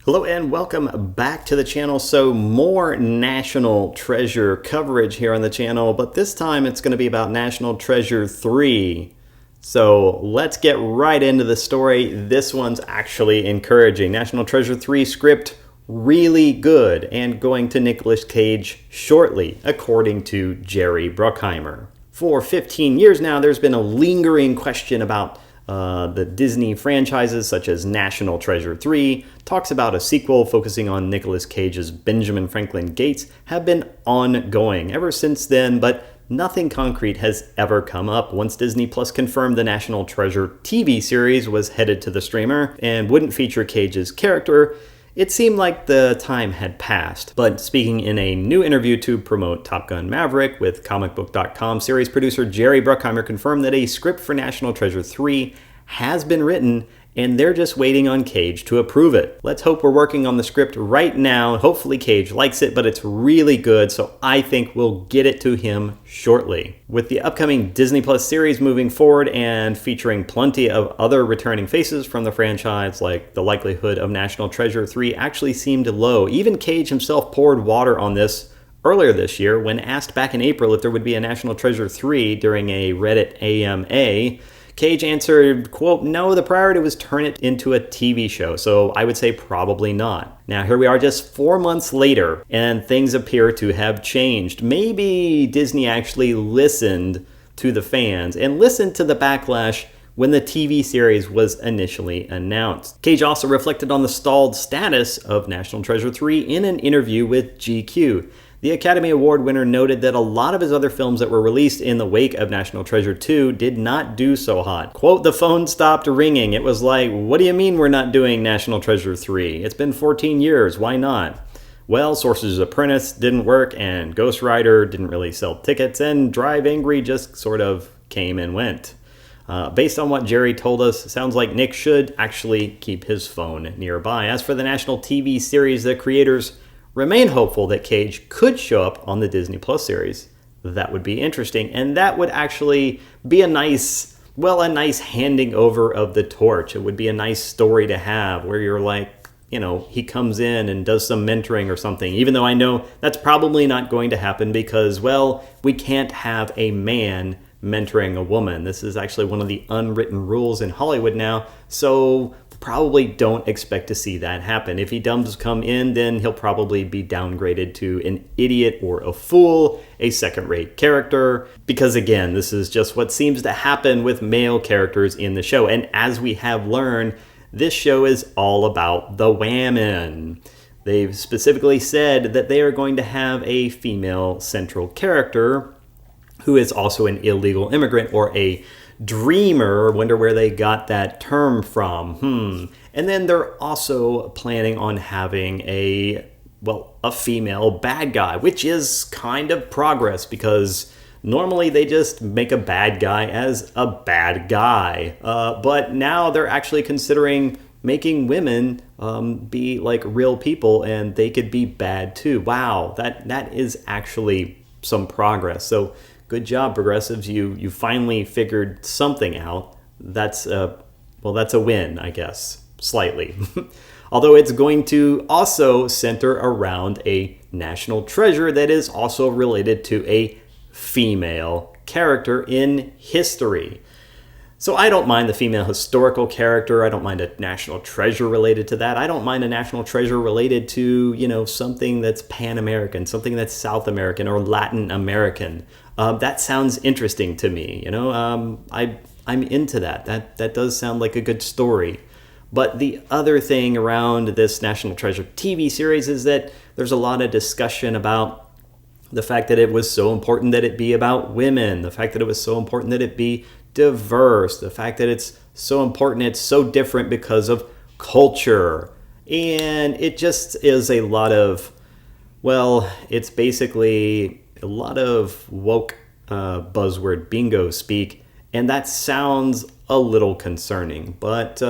Hello and welcome back to the channel. So more National Treasure coverage here on the channel, but this time it's going to be about National Treasure 3. So let's get right into the story. This one's actually encouraging. National Treasure 3 script really good and going to Nic Cage shortly, according to Jerry Bruckheimer. For 15 years now, there's been a lingering question about the Disney franchises such as National Treasure 3, talks about a sequel focusing on Nicolas Cage's Benjamin Franklin Gates have been ongoing ever since then, but nothing concrete has ever come up. Once Disney Plus confirmed the National Treasure TV series was headed to the streamer and wouldn't feature Cage's character, it seemed like the time had passed. But speaking in a new interview to promote Top Gun Maverick with comicbook.com, series producer Jerry Bruckheimer confirmed that a script for National Treasure 3 has been written and they're just waiting on Cage to approve it. Let's hope we're working on the script right now. Hopefully Cage likes it, but it's really good, so I think we'll get it to him shortly. With the upcoming Disney Plus series moving forward and featuring plenty of other returning faces from the franchise, like the likelihood of National Treasure 3 actually seemed low. Even Cage himself poured water on this earlier this year when asked back in April if there would be a National Treasure 3 during a Reddit AMA. Cage answered, quote, "No, the priority was turn it into a TV show, so I would say probably not." Now, here we are just 4 months later, and things appear to have changed. Maybe Disney actually listened to the fans and listened to the backlash when the TV series was initially announced. Cage also reflected on the stalled status of National Treasure 3 in an interview with GQ. The Academy Award winner noted that a lot of his other films that were released in the wake of National Treasure 2 did not do so hot. Quote, "The phone stopped ringing. It was like, what do you mean we're not doing National Treasure 3? It's been 14 years. Why not? Well, Sorcerer's Apprentice didn't work, and Ghost Rider didn't really sell tickets, and Drive Angry just sort of came and went." Based on what Jerry told us, it sounds like Nick should actually keep his phone nearby. As for the National TV series, the creators remain hopeful that Cage could show up on the Disney Plus series. That would be interesting, and that would actually be a nice handing over of the torch. It would be a nice story to have where you're like, he comes in and does some mentoring or something, even though I know that's probably not going to happen because, we can't have a man mentoring a woman. This is actually one of the unwritten rules in Hollywood now, so probably don't expect to see that happen. If he does come in, then he'll probably be downgraded to an idiot or a fool, a second-rate character, because again, this is just what seems to happen with male characters in the show. And as we have learned, this show is all about the women. They've specifically said that they are going to have a female central character who is also an illegal immigrant or a dreamer. Wonder where they got that term from. And then they're also planning on having a female bad guy, which is kind of progress because normally they just make a bad guy as a bad guy. But now they're actually considering making women be like real people and they could be bad too. Wow, that is actually some progress. So good job, progressives. You finally figured something out. That's a win, I guess, slightly. Although it's going to also center around a national treasure that is also related to a female character in history. So I don't mind the female historical character. I don't mind a national treasure related to that. I don't mind a national treasure related to, something that's Pan-American, something that's South American or Latin American. That sounds interesting to me. I'm into that. That does sound like a good story. But the other thing around this National Treasure TV series is that there's a lot of discussion about the fact that it was so important that it be about women, the fact that it was so important that it be diverse, the fact that it's so important, it's so different because of culture. And it just is a lot of, it's basically a lot of woke buzzword bingo speak, and that sounds a little concerning, but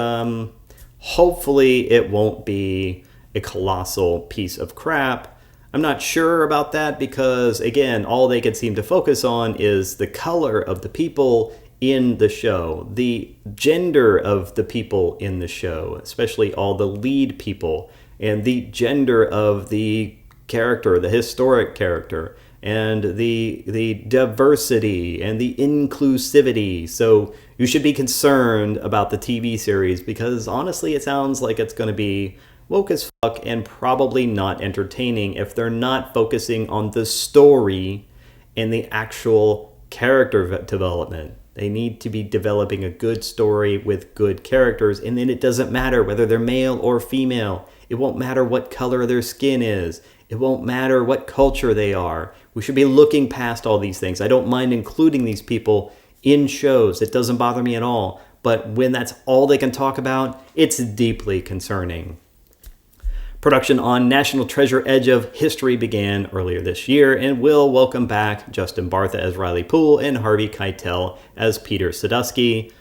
hopefully it won't be a colossal piece of crap. I'm not sure about that because, again, all they could seem to focus on is the color of the people in the show, the gender of the people in the show, especially all the lead people, and the gender of the character, the historic character, and the diversity and the inclusivity. So you should be concerned about the TV series, because honestly, it sounds like it's going to be woke as fuck and probably not entertaining if they're not focusing on the story and the actual character development. They need to be developing a good story with good characters, and then it doesn't matter whether they're male or female. It won't matter what color their skin is. It won't matter what culture they are. We should be looking past all these things. I don't mind including these people in shows. It doesn't bother me at all. But when that's all they can talk about, it's deeply concerning. Production on National Treasure: Edge of History began earlier this year and will welcome back Justin Bartha as Riley Poole and Harvey Keitel as Peter Sadusky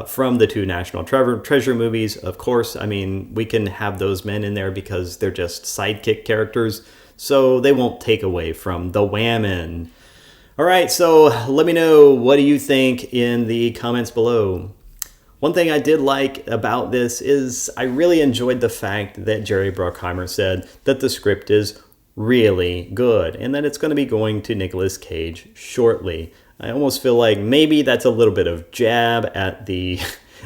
from the two National Treasure movies. Of course, I mean, we can have those men in there because they're just sidekick characters, so they won't take away from the whammon. All right, so let me know, what do you think in the comments below? One thing I did like about this is I really enjoyed the fact that Jerry Bruckheimer said that the script is really good and that it's going to be going to Nic Cage shortly. I almost feel like maybe that's a little bit of jab at the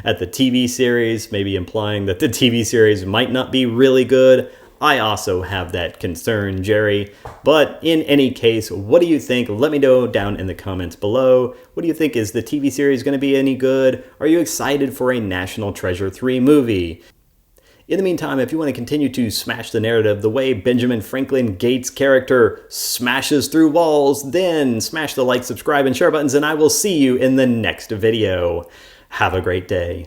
TV series, maybe implying that the TV series might not be really good. I also have that concern, Jerry. But in any case, what do you think? Let me know down in the comments below. What do you think? Is the TV series going to be any good? Are you excited for a National Treasure 3 movie? In the meantime, if you want to continue to smash the narrative the way Benjamin Franklin Gates' character smashes through walls, then smash the like, subscribe, and share buttons, and I will see you in the next video. Have a great day.